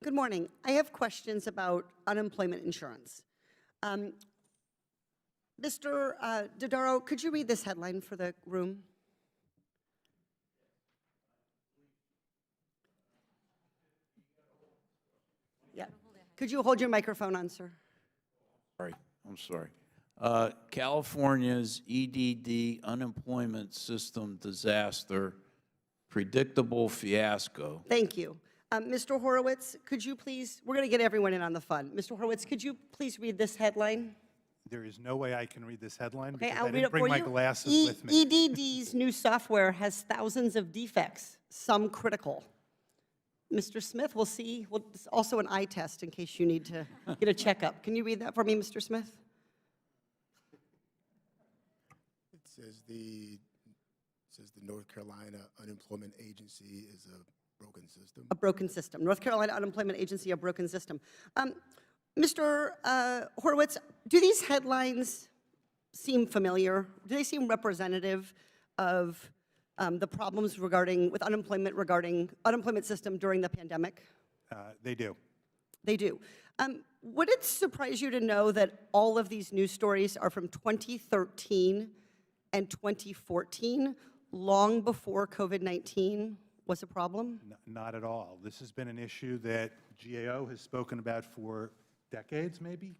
Good morning. I have questions about unemployment insurance. Mr. Dodaro, could you read this headline for the room? Yeah. Could you hold your microphone on, sir? I'm sorry. California's EDD unemployment system disaster, predictable fiasco. Thank you. Mr. Horowitz, could you please, we're going to get everyone in on the fun. Mr. Horowitz, could you please read this headline? There is no way I can read this headline Okay, because I'll I read didn't it bring for my you. glasses with me. EDD's new software has thousands of defects, some critical. Mr. Smith, we'll see. It's also an eye test in case you need to get a checkup. Can you read that for me, Mr. Smith? It says the North Carolina Unemployment Agency is a broken system. A broken system. North Carolina Unemployment Agency, a broken system. Mr. Horowitz, do these headlines seem familiar? Do they seem representative of the problems with unemployment system during the pandemic? They do. They do. Would it surprise you to know that all of these news stories are from 2013 and 2014, long before COVID-19 was a problem? Not at all. This has been an issue that GAO has spoken about for decades, maybe.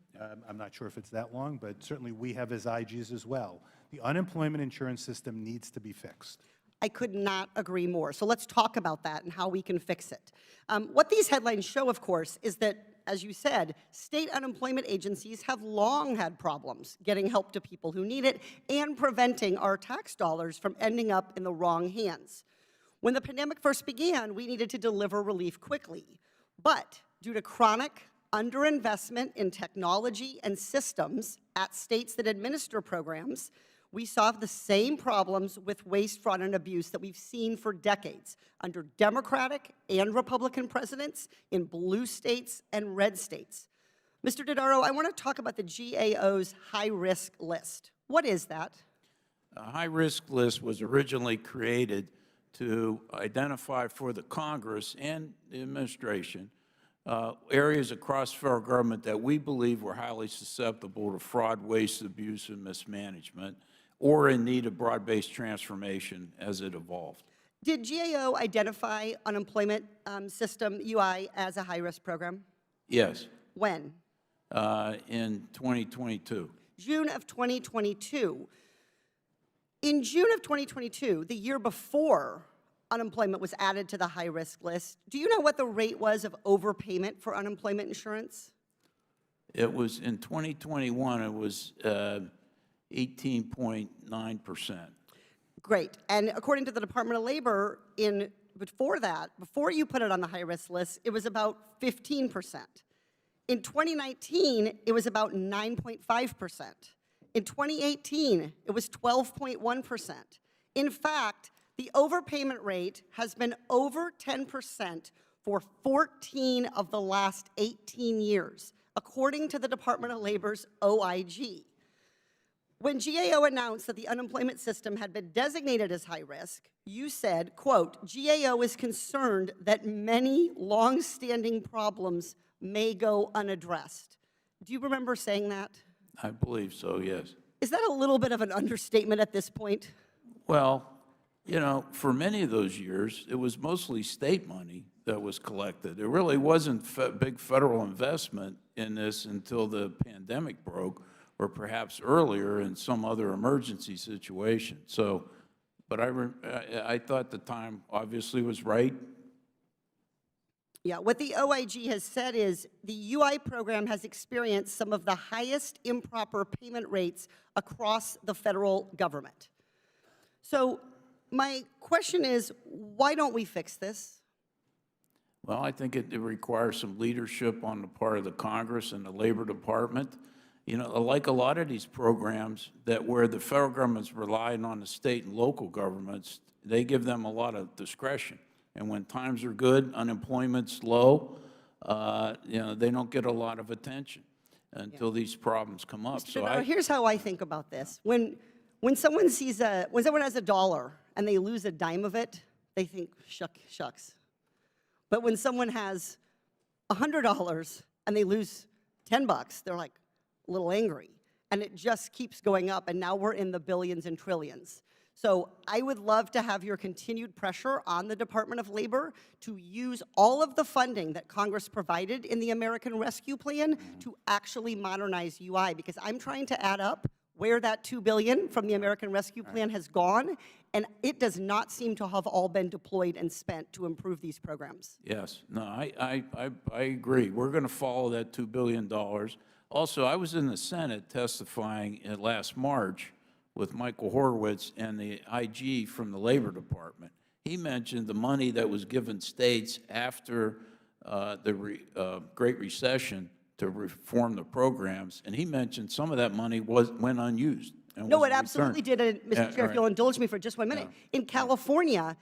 I'm not sure if it's that long, but certainly we have as IGs as well. The unemployment insurance system needs to be fixed. I could not agree more. So let's talk about that and how we can fix it. What these headlines show, of course, is that, as you said, state unemployment agencies have long had problems getting help to people who need it and preventing our tax dollars from ending up in the wrong hands. When the pandemic first began, we needed to deliver relief quickly. But due to chronic underinvestment in technology and systems at states that administer programs, we saw the same problems with waste, fraud, and abuse that we've seen for decades under Democratic and Republican presidents in blue states and red states. Mr. Dodaro, I want to talk about the GAO's high-risk list. What is that? A high-risk list was originally created to identify for the Congress and the administration areas across federal government that we believe were highly susceptible to fraud, waste, abuse, and mismanagement, or in need of broad-based transformation as it evolved. Did GAO identify unemployment system, UI, as a high-risk program? Yes. When? In 2022. June of 2022. In June of 2022, the year before unemployment was added to the high-risk list, do you know what the rate was of overpayment for unemployment insurance? It was, in 2021, it was 18.9%. Great. And according to the Department of Labor, before you put it on the high-risk list, it was about 15%. In 2019, it was about 9.5%. In 2018, it was 12.1%. In fact, the overpayment rate has been over 10% for 14 of the last 18 years, according to the Department of Labor's OIG. When GAO announced that the unemployment system had been designated as high risk, you said, quote, GAO is concerned that many long-standing problems may go unaddressed. Do you remember saying that? I believe so, yes. Is that a little bit of an understatement at this point? Well, you know, for many of those years, it was mostly state money that was collected. There really wasn't big federal investment in this until the pandemic broke, or perhaps earlier in some other emergency situation. So, but I thought the time obviously was right. Yeah, what the OIG has said is the UI program has experienced some of the highest improper payment rates across the federal government. So my question is, why don't we fix this? Well, I think it requires some leadership on the part of the Congress and the Labor Department. You know, like a lot of these programs where the federal government's relying on the state and local governments, they give them a lot of discretion. And when times are good, unemployment's low, you know, they don't get a lot of attention until these problems come up. So here's how I think about this. When someone has $1 and they lose a dime of it, they think, shucks. But when someone has $100 and they lose 10 bucks, they're like a little angry. And it just keeps going up, and now we're in the billions and trillions. So I would love to have your continued pressure on the Department of Labor to use all of the funding that Congress provided in the American Rescue Plan to actually modernize UI, because I'm trying to add up where that $2 billion from the American Rescue Plan has gone, and it does not seem to have all been deployed and spent to improve these programs. Yes, no, I agree. We're going to follow that $2 billion. Also, I was in the Senate testifying last March with Michael Horowitz and the IG from the Labor Department. He mentioned the money that was given states after the Great Recession to reform the programs, and he mentioned some of that money went unused. No, it absolutely did. And Mr. Chair, if you'll indulge me for just 1 minute. In California,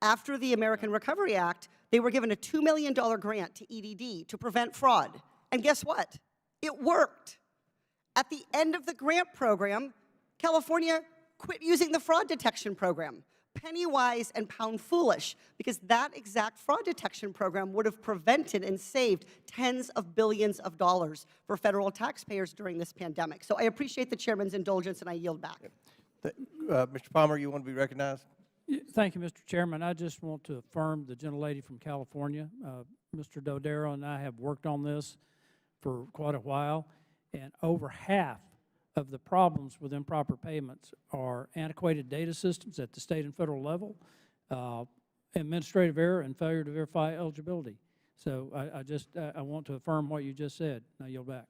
after the American Recovery Act, they were given a $2 million grant to EDD to prevent fraud. And guess what? It worked. At the end of the grant program, California quit using the fraud detection program. Penny wise and pound foolish, because that exact fraud detection program would have prevented and saved tens of billions of dollars for federal taxpayers during this pandemic. So I appreciate the chairman's indulgence, and I yield back. Mr. Palmer, you want to be recognized? Thank you, Mr. Chairman. I just want to affirm the gentlelady from California. Mr. Dodaro and I have worked on this for quite a while, and over half of the problems with improper payments are antiquated data systems at the state and federal level, administrative error, and failure to verify eligibility. So I want to affirm what you just said. Now yield back.